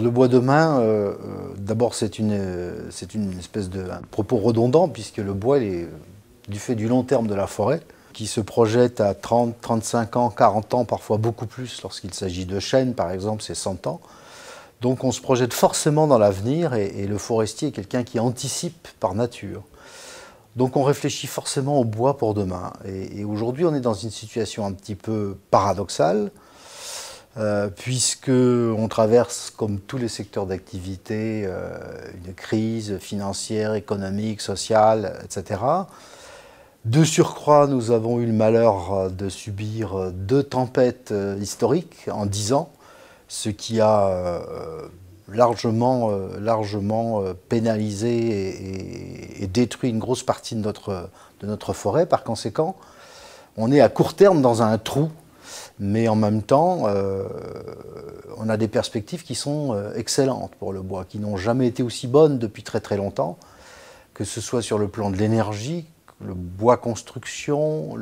Le bois demain, d'abord c'est une espèce de un propos redondant puisque le bois est du fait du long terme de la forêt qui se projette à 30, 35 ans, 40 ans, parfois beaucoup plus lorsqu'il s'agit de chênes par exemple, c'est 100 ans. Donc on se projette forcément dans l'avenir et le forestier est quelqu'un qui anticipe par nature. Donc on réfléchit forcément au bois pour demain. Et aujourd'hui on est dans une situation un petit peu paradoxale. Puisqu'on traverse, comme tous les secteurs d'activité, une crise financière, économique, sociale, etc. De surcroît, nous avons eu le malheur de subir 2 tempêtes historiques en 10 ans, ce qui a largement pénalisé et détruit une grosse partie de notre forêt. Par conséquent, on est à court terme dans un trou. Mais en même temps, on a des perspectives qui sont excellentes pour le bois, qui n'ont jamais été aussi bonnes depuis très très longtemps, que ce soit sur le plan de l'énergie, le bois construction,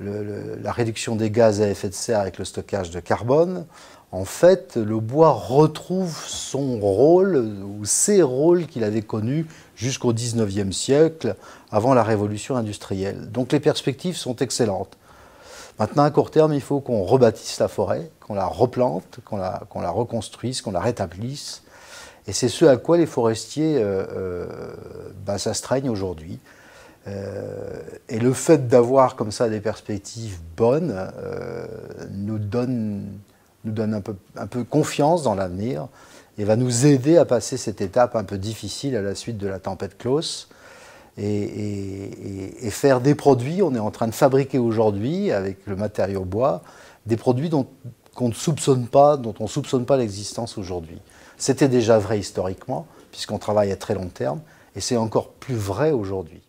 la réduction des gaz à effet de serre avec le stockage de carbone. En fait, le bois retrouve son rôle, ou ses rôles qu'il avait connus jusqu'au 19e siècle, avant la révolution industrielle. Donc les perspectives sont excellentes. Maintenant, à court terme, il faut qu'on rebâtisse la forêt, qu'on la replante, qu'on la reconstruise, qu'on la rétablisse. Et c'est ce à quoi les forestiers s'astreignent aujourd'hui. Et le fait d'avoir comme ça des perspectives bonnes nous donne un peu confiance dans l'avenir et va nous aider à passer cette étape un peu difficile à la suite de la tempête Klaus. Et faire des produits, on est en train de fabriquer aujourd'hui, avec le matériau bois, des produits dont on ne soupçonne pas l'existence aujourd'hui. C'était déjà vrai historiquement, puisqu'on travaille à très long terme, et c'est encore plus vrai aujourd'hui.